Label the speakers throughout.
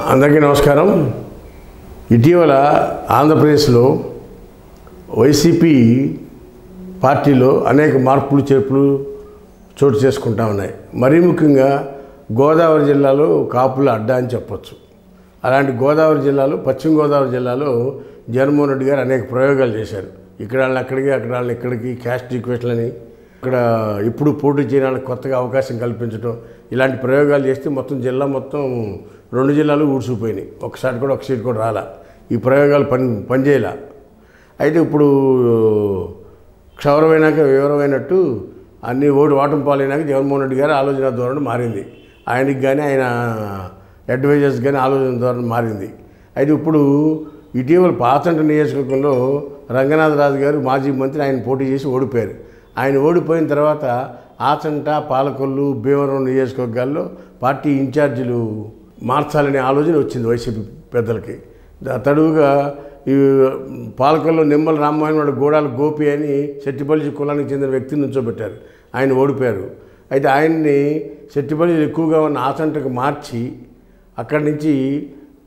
Speaker 1: అందరికీ నమస్కారం. ఇటీవల ఆంధ్రప్రదేశ్లో వైసీపీ పార్టీలో అనేక మార్పులు చేర్పులు చోటు చేసుకుంటా ఉన్నాయి. మరీ ముఖ్యంగా గోదావరి జిల్లాలో కాపుల అడ్డా అని చెప్పొచ్చు. అలాంటి గోదావరి జిల్లాలో, పశ్చిమ గోదావరి జిల్లాలో జగన్మోహన్ రెడ్డి గారు అనేక ప్రయోగాలు చేశారు. ఇక్కడ వాళ్ళని అక్కడికి, అక్కడ వాళ్ళని ఇక్కడికి, క్యాస్ట్ ఈక్వేషన్లని, ఇక్కడ ఇప్పుడు పోటీ చేయడానికి కొత్తగా అవకాశం కల్పించడం, ఇలాంటి ప్రయోగాలు చేస్తే మొత్తం జిల్లా మొత్తం 2 జిల్లాలు ఊడ్చిపోయినాయి. ఒకసారి కూడా ఒక సీట్ కూడా రాలా. ఈ ప్రయోగాలు పనిచేయాల. అయితే ఇప్పుడు క్షౌరమైనాక వివరమైనట్టు అన్ని ఓటం పాలైనాక జగన్మోహన్ రెడ్డి గారి ఆలోచన ధోరణి మారింది. ఆయనకి కానీ ఆయన అడ్వైజర్స్ కానీ ఆలోచన ధోరణి మారింది. అయితే ఇప్పుడు ఇటీవల పాతంట నియోజకవర్గంలో రంగనాథరాజు గారు మాజీ మంత్రి ఆయన పోటీ చేసి ఓడిపోయారు. ఆయన ఓడిపోయిన తర్వాత ఆచంట, పాలకొల్లు, భీమవరం నియోజకవర్గాల్లో పార్టీ ఇన్ఛార్జీలు మార్చాలనే ఆలోచన వచ్చింది వైసీపీ పెద్దలకి. తడువుగా ఈ పాలకొల్లు నిమ్మల రామ్మోహన్ గోడాల గోపి అని సెట్టిపల్లి కులానికి చెందిన వ్యక్తిని నుంచోబెట్టారు. ఆయన ఓడిపోయారు. అయితే ఆయన్ని సెట్టిపల్లి ఎక్కువగా ఉన్న ఆచంటకు మార్చి అక్కడి నుంచి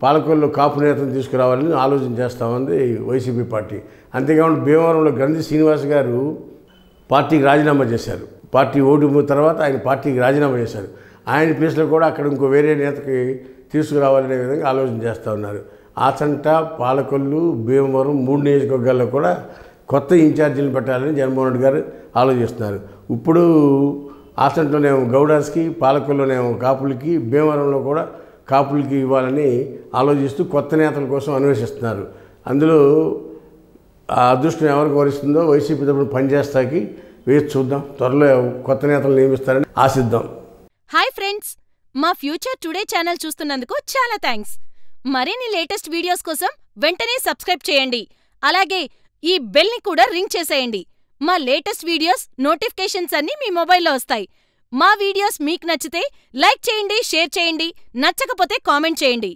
Speaker 1: పాలకొల్లు కాపు నేతను తీసుకురావాలని ఆలోచన చేస్తామంది వైసీపీ పార్టీ. అంతేకాకుండా భీమవరంలో గ్రంథి శ్రీనివాస్ గారు పార్టీకి రాజీనామా చేశారు. పార్టీ ఓడిపోయిన తర్వాత ఆయన పార్టీకి రాజీనామా చేశారు. ఆయన ప్లేస్లో కూడా అక్కడ ఇంకో వేరే నేతకి తీసుకురావాలనే విధంగా ఆలోచన చేస్తూ ఉన్నారు. ఆచంట, పాలకొల్లు, భీమవరం 3 నియోజకవర్గాల్లో కూడా కొత్త ఇన్ఛార్జీలను పెట్టాలని జగన్మోహన్ రెడ్డి గారు ఆలోచిస్తున్నారు. ఇప్పుడు ఆచంటలోనేమో గౌడాస్కి, పాలకొల్లునేమో కాపులకి, భీమవరంలో కూడా కాపులకి ఇవ్వాలని ఆలోచిస్తూ కొత్త నేతల కోసం అన్వేషిస్తున్నారు. అందులో ఆ అదృష్టం ఎవరికి వరిస్తుందో వైసీపీ తరపున పనిచేస్తాకి వేచి చూద్దాం. త్వరలో కొత్త నేతలు నియమిస్తారని ఆశిద్దాం.
Speaker 2: హాయ్ ఫ్రెండ్స్, మా ఫ్యూచర్ టుడే ఛానల్ చూస్తున్నందుకు చాలా థ్యాంక్స్. మరిన్ని లేటెస్ట్ వీడియోస్ కోసం వెంటనే సబ్స్క్రైబ్ చేయండి. అలాగే ఈ బెల్ ని కూడా రింగ్ చేసేయండి. మా లేటెస్ట్ వీడియోస్ నోటిఫికేషన్స్ అన్నీ మీ మొబైల్లో వస్తాయి. మా వీడియోస్ మీకు నచ్చితే లైక్ చేయండి, షేర్ చేయండి, నచ్చకపోతే కామెంట్ చేయండి.